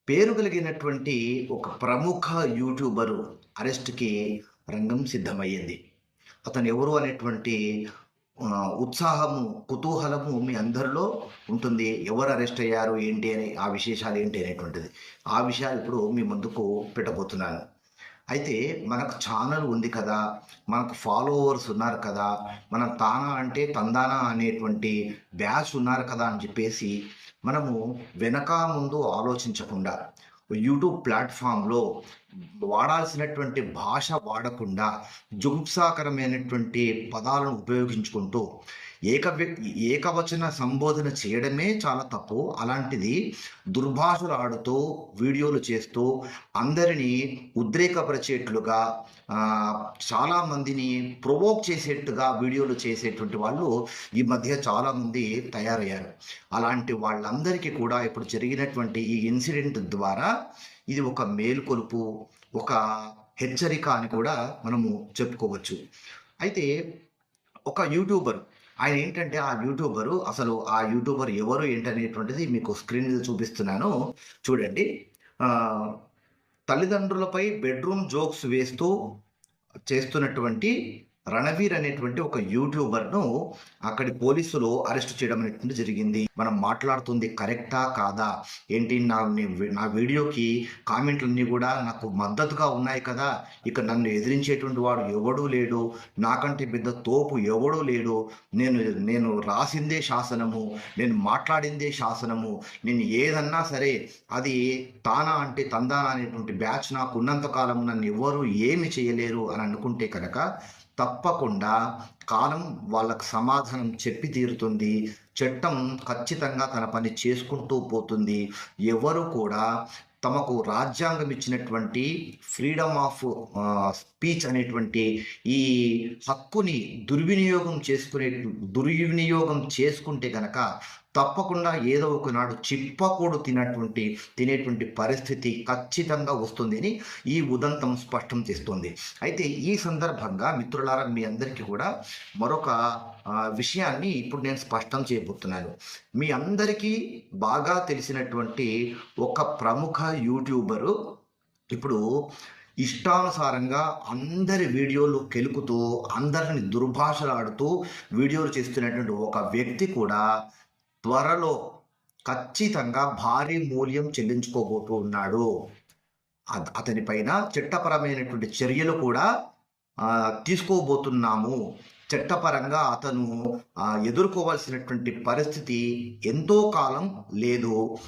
పేరు కలిగినటువంటి ఒక ప్రముఖ యూట్యూబరు అరెస్ట్‌కి రంగం సిద్ధమయ్యింది. అతను ఎవరు అనేటువంటి ఉత్సాహము, కుతూహలము మీ అందరిలో ఉంటుంది. ఎవరు అరెస్ట్ అయ్యారు? ఏంటి? అని ఆ విశేషాలు ఏంటి అనేటువంటిది. ఆ విషయాలు ఇప్పుడు మీ ముందుకు పెట్టబోతున్నాను. అయితే మనకు ఛానల్ ఉంది కదా! మనకు ఫాలోవర్స్ ఉన్నారు కదా! మనం తానా అంటే తందానా అనేటువంటి బ్యాచ్ ఉన్నారు కదా! అని చెప్పేసి మనము వెనక ముందు ఆలోచించకుండా యూట్యూబ్ ప్లాట్‌ఫామ్‌లో వాడాల్సినటువంటి భాష వాడకుండా జుగుప్సాకరమైనటువంటి పదాలను ఉపయోగించుకుంటూ ఏకవచన సంబోధన చేయడమే చాలా తప్పు. అలాంటిది దుర్భాషలు ఆడుతూ, వీడియోలు చేస్తూ, అందరినీ ఉద్రేకపరిచేట్లుగా ఆహ్, చాలామందిని ప్రొవోక్ చేసేట్టుగా వీడియోలు చేసేటువంటి వాళ్ళు ఈ మధ్య చాలామంది తయారయ్యారు. అలాంటి వాళ్ళందరికీ కూడా ఇప్పుడు జరిగినటువంటి ఈ ఇన్సిడెంట్ ద్వారా ఇది ఒక మేలుకొలుపు, ఒక హెచ్చరిక అని కూడా మనము చెప్పుకోవచ్చు. అయితే ఒక యూట్యూబర్ ఆయనేంటంటే ఆ యూట్యూబర్ ఎవరు ఏంటనేటువంటిది మీకు స్క్రీన్ మీద చూపిస్తున్నాను. చూడండి. ఆహ్, తల్లిదండ్రులపై బెడ్‌రూమ్ జోక్స్ వేస్తూ చేస్తున్నటువంటి రణవీర్ అనేటువంటి ఒక యూట్యూబర్‌ను అక్కడి పోలీసులు అరెస్ట్ చేయడం అనేటువంటిది జరిగింది. మనం మాట్లాడుతుంది కరెక్టా? కాదా? ఏంటి నా వీడియోకి కామెంట్‌లన్నీ గూడా నాకు మద్దతుగా ఉన్నాయి కదా! ఇక నన్ను ఎదిరించేటువంటి వాడు ఎవడూ లేడు. నాకంటే పెద్ద తోపు ఎవడూ లేడు. నేను నేను రాసిందే శాసనము. నేను మాట్లాడిందే శాసనము. నేను ఏదన్నా సరే అది తానా అంటే తందానా అనేటువంటి బ్యాచ్ నాకున్నంత కాలం నన్నెవ్వరు ఏమి చేయలేరు అని అనుకుంటే కనుక తప్పకుండా కాలం వాళ్ళకు సమాధానం చెప్పి తీరుతుంది. చట్టం ఖచ్చితంగా తన పని చేసుకుంటూ పోతుంది. ఎవరు కూడా తమకు రాజ్యాంగం ఇచ్చినటువంటి ఫ్రీడమ్ ఆఫ్ స్పీచ్ అనేటువంటి ఈ హక్కుని దుర్వినియోగం చేసుకుంటే గనక తప్పకుండా ఏదో ఒకనాడు చిప్పకూడు తినేటువంటి పరిస్థితి ఖచ్చితంగా వస్తుంది అని ఈ ఉదంతం స్పష్టం చేస్తుంది. అయితే ఈ సందర్భంగా మిత్రులారా మీ అందరికీ కూడా మరొక విషయాన్ని ఇప్పుడు నేను స్పష్టం చేయబోతున్నాను. మీ అందరికీ బాగా తెలిసినటువంటి ఒక ప్రముఖ యూట్యూబరు ఇప్పుడు ఇష్టానుసారంగా అందరి వీడియోలు కెలుకుతూ, అందరిని దుర్భాషలాడుతూ వీడియోలు చేస్తున్నటువంటి ఒక వ్యక్తి కూడా త్వరలో ఖచ్చితంగా భారీ మూల్యం చెల్లించుకోబోతూ ఉన్నాడు. అతని పైన చట్టపరమైనటువంటి చర్యలు కూడా తీసుకోబోతున్నాము. చట్టపరంగా అతను ఎదుర్కోవాల్సినటువంటి పరిస్థితి ఎంతో కాలం లేదు.